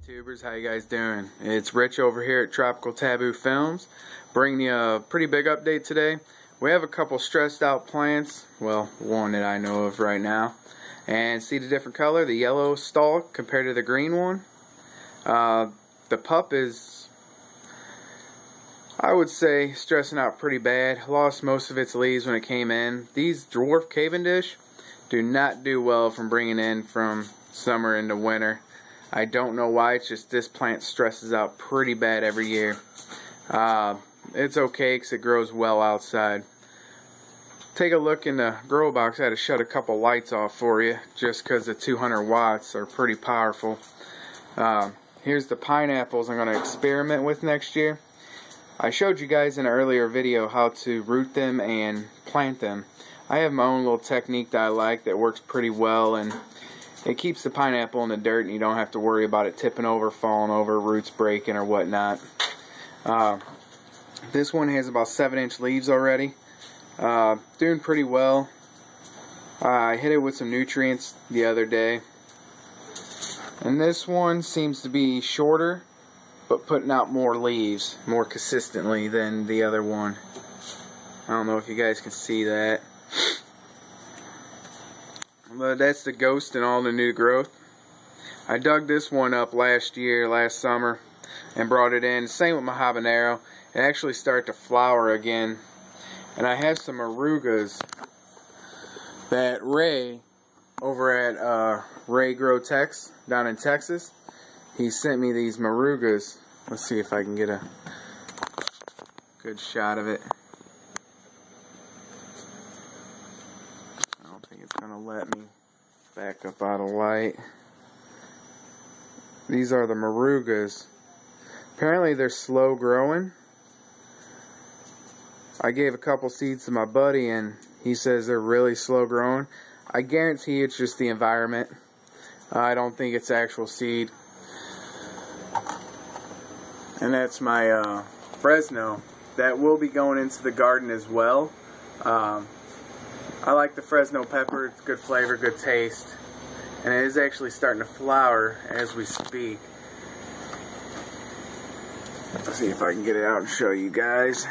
YouTubers, how you guys doing? It's Rich over here at Tropical Taboo Films, bringing you a pretty big update today. We have a couple stressed out plants, well, one that I know of right now. And see the different color, the yellow stalk compared to the green one? The pup is, I would say, stressing out pretty bad. Lost most of its leaves when it came in. These dwarf Cavendish do not do well from bringing in from summer into winter. I don't know why, it's just this plant stresses out pretty bad every year. It's okay because it grows well outside. Take a look in the grow box. I had to shut a couple lights off for you just because the 200 watts are pretty powerful. Here's the pineapples I'm going to experiment with next year. I showed you guys in an earlier video how to root them and plant them. I have my own little technique that I like that works pretty well, and it keeps the pineapple in the dirt and you don't have to worry about it tipping over, falling over, roots breaking or whatnot. This one has about 7-inch leaves already. Doing pretty well. I hit it with some nutrients the other day. And this one seems to be shorter, but putting out more leaves more consistently than the other one. I don't know if you guys can see that. But that's the Ghost and all the new growth. I dug this one up last summer, and brought it in. Same with my habanero. It actually started to flower again. And I have some Morugas that Ray, over at Ray Grow Tex down in Texas, he sent me these Morugas. Let's see if I can get a good shot of it. I don't think it's going to let me back up out of light. These are the Morugas. Apparently they're slow growing. I gave a couple seeds to my buddy and he says they're really slow growing. I guarantee it's just the environment. I don't think it's actual seed. And that's my Fresno. That will be going into the garden as well. I like the Fresno pepper. It's good flavor, good taste. And it is actually starting to flower as we speak. Let's see if I can get it out and show you guys.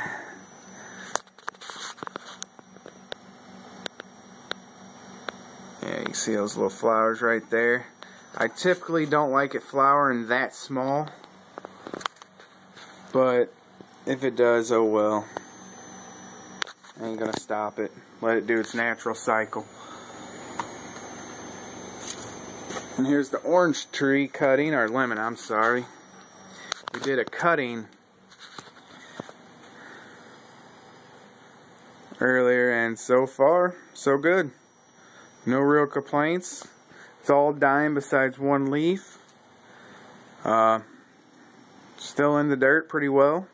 Yeah, you can see those little flowers right there. I typically don't like it flowering that small, but if it does, oh well. I ain't gonna stop it. Let it do its natural cycle. And here's the orange tree cutting, or lemon, I'm sorry. We did a cutting earlier, and so far, so good. No real complaints. It's all dying besides one leaf. Still in the dirt pretty well.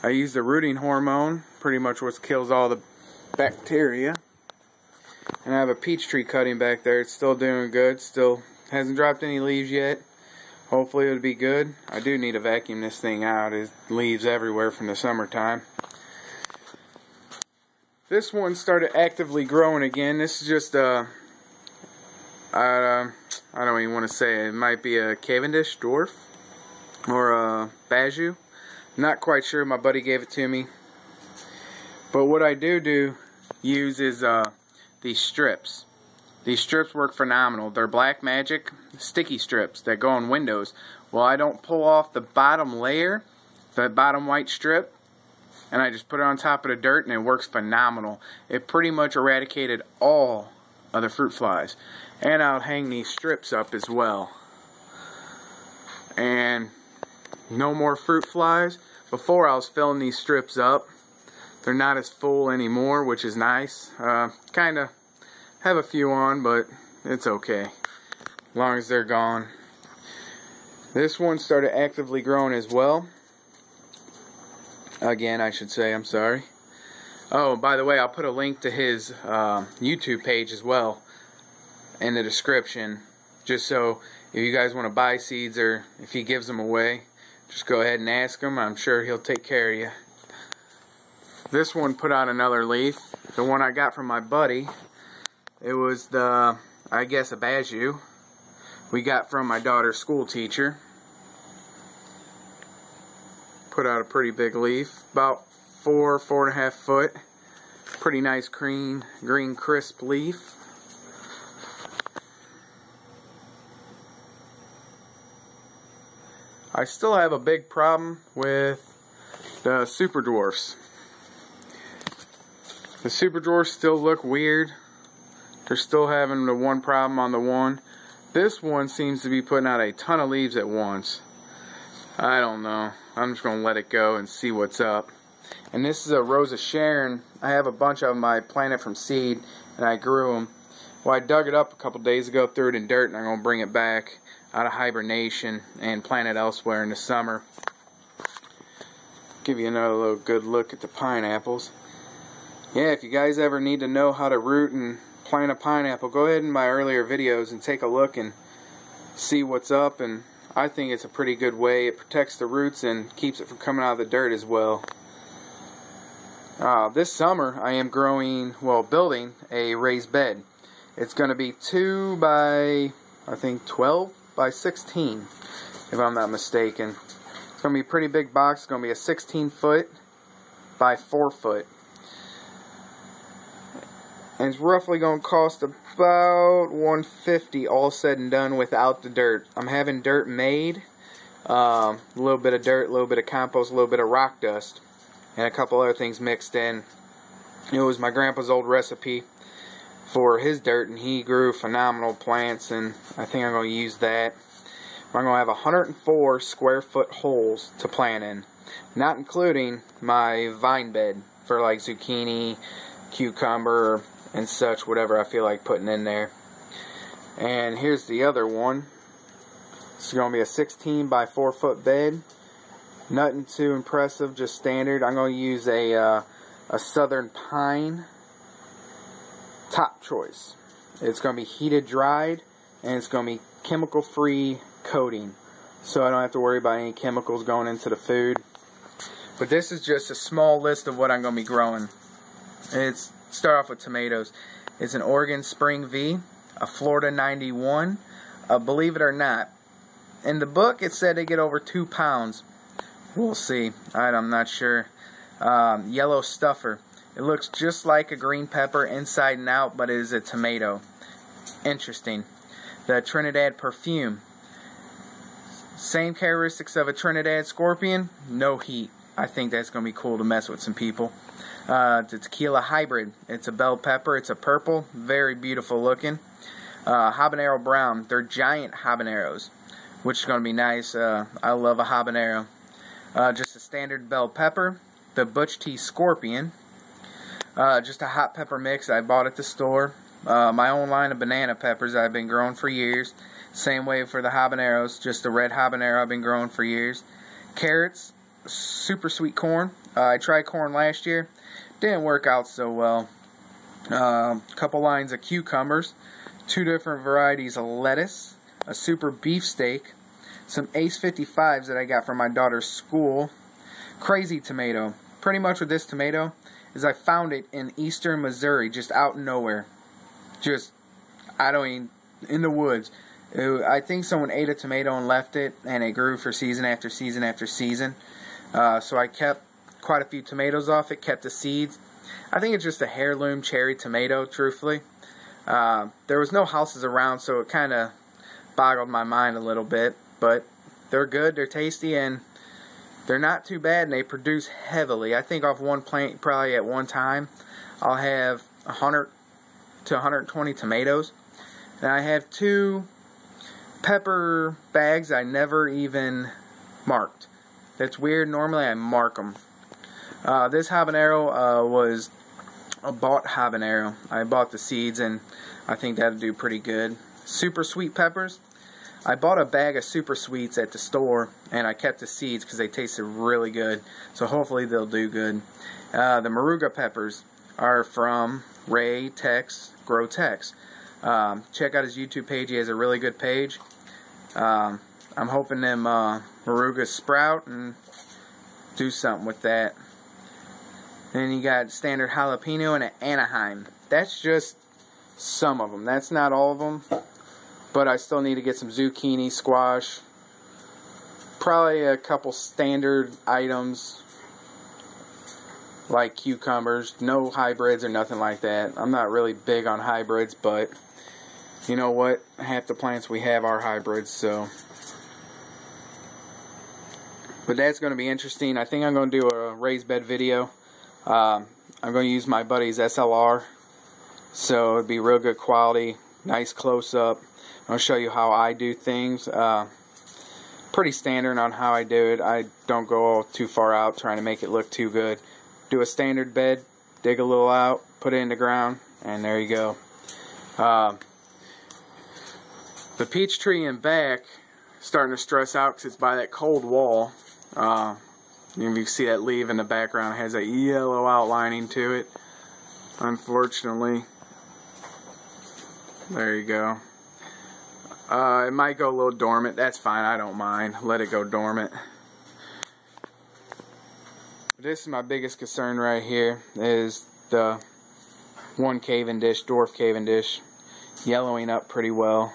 I used a rooting hormone, pretty much what kills all the bacteria. And I have a peach tree cutting back there. It's still doing good. Still hasn't dropped any leaves yet. Hopefully it'll be good. I do need to vacuum this thing out. There's leaves everywhere from the summertime. This one started actively growing again. This is just I don't even want to say it. It might be a Cavendish dwarf or a Bajou. Not quite sure. My buddy gave it to me. But what I do use is these strips. These strips work phenomenal. They're Black Magic sticky strips that go on windows. Well, I don't pull off the bottom layer, the bottom white strip, and I just put it on top of the dirt and it works phenomenal. It pretty much eradicated all of the fruit flies. And I'll hang these strips up as well. And no more fruit flies. Before I was filling these strips up. They're not as full anymore, which is nice. Kinda have a few on, but it's okay. As long as they're gone. This one started actively growing as well. Again, I should say, I'm sorry. Oh, by the way, I'll put a link to his YouTube page as well in the description, just so if you guys want to buy seeds or if he gives them away, just go ahead and ask him. I'm sure he'll take care of you. This one put out another leaf. The one I got from my buddy, it was the, I guess, a Bajou we got from my daughter's school teacher. put out a pretty big leaf, about 4.5 foot. Pretty nice green crisp leaf. I still have a big problem with the super dwarfs. The super dwarfs still look weird. They're still having the one problem on the one. This one seems to be putting out a ton of leaves at once. I don't know. I'm just going to let it go and see what's up. And this is a Rosa Sharon. I have a bunch of them I planted from seed, and I grew them. Well, I dug it up a couple days ago, threw it in dirt, and I'm going to bring it back out of hibernation and plant it elsewhere in the summer. Give you another little good look at the pineapples. Yeah, if you guys ever need to know how to root and plant a pineapple, go ahead in my earlier videos and take a look and see what's up. And I think it's a pretty good way. It protects the roots and keeps it from coming out of the dirt as well. This summer I am building a raised bed. It's going to be 2 by, I think, 12 by 16, if I'm not mistaken. It's going to be a pretty big box. It's going to be a 16 foot by 4 foot. And it's roughly going to cost about $150 all said and done without the dirt. I'm having dirt made, a little bit of dirt, a little bit of compost, a little bit of rock dust, and a couple other things mixed in. It was my grandpa's old recipe for his dirt, and he grew phenomenal plants, and I think I'm going to use that. I'm going to have 104 square foot holes to plant in, not including my vine bed for like zucchini, cucumber, and such, whatever I feel like putting in there. And here's the other one. It's going to be a 16 by 4 foot bed. Nothing too impressive, just standard. I'm going to use a southern pine top choice. It's going to be heated dried, and it's going to be chemical free coating, so I don't have to worry about any chemicals going into the food. But this is just a small list of what I'm going to be growing. It's start off with tomatoes. It's an Oregon Spring V, a Florida 91, believe it or not, in the book it said they get over 2 pounds. We'll see. I'm not sure. Yellow stuffer. It looks just like a green pepper inside and out, but it is a tomato. Interesting. The Trinidad perfume. Same characteristics of a Trinidad scorpion, no heat. I think that's going to be cool to mess with some people. The tequila hybrid. It's a bell pepper. It's a purple. Very beautiful looking. Habanero brown. They're giant habaneros, which is going to be nice. I love a habanero. Just a standard bell pepper. The Butch T Scorpion. Just a hot pepper mix I bought at the store. My own line of banana peppers I've been growing for years. Same way for the habaneros. Just a red habanero I've been growing for years. Carrots. Super sweet corn. I tried corn last year. Didn't work out so well. Couple lines of cucumbers. 2 different varieties of lettuce. A super beefsteak. Some Ace 55s that I got from my daughter's school. Crazy tomato. Pretty much with this tomato is I found it in eastern Missouri, just out in nowhere. Just, in the woods. I think someone ate a tomato and left it, and it grew for season after season after season. So I kept quite a few tomatoes off it, kept the seeds. I think it's just a heirloom cherry tomato, truthfully. There was no houses around, so it kind of boggled my mind a little bit. But they're good, they're tasty, and they're not too bad, and they produce heavily. I think off one plant, probably at one time, I'll have 100 to 120 tomatoes. And I have 2 pepper bags I never even marked. That's weird. Normally I mark them. This habanero was a bought habanero. I bought the seeds, and I think that'll do pretty good. Super sweet peppers. I bought a bag of super sweets at the store, and I kept the seeds because they tasted really good. So hopefully they'll do good. The Moruga peppers are from Ray Tex Grow Tex. Check out his YouTube page. He has a really good page. I'm hoping them Morugas sprout and do something with that. Then you got standard jalapeno and an Anaheim. That's just some of them. That's not all of them. But I still need to get some zucchini, squash, Probably a couple standard items like cucumbers. No hybrids or nothing like that. I'm not really big on hybrids, but you know what? Half the plants we have are hybrids, so. But that's going to be interesting. I think I'm going to do a raised bed video. I'm going to use my buddy's SLR, so it'd be real good quality, nice close-up. I'll show you how I do things. Pretty standard on how I do it. I don't go too far out trying to make it look too good. Do a standard bed, dig a little out, put it in the ground, and there you go. The peach tree in back starting to stress out because it's by that cold wall. You can see that leaf in the background. It has a yellow outlining to it, unfortunately. There you go. It might go a little dormant. That's fine. I don't mind. Let it go dormant. This is my biggest concern right here, is the one Cavendish, dwarf Cavendish, yellowing up pretty well.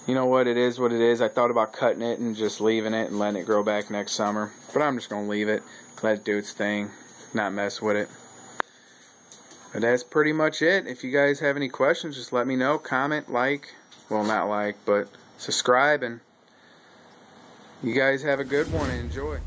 You know what, it is what it is. I thought about cutting it and just leaving it and letting it grow back next summer. But I'm just going to leave it, let it do its thing, not mess with it. But that's pretty much it. If you guys have any questions, just let me know. Comment, like, well, not like, but subscribe. And you guys have a good one and enjoy.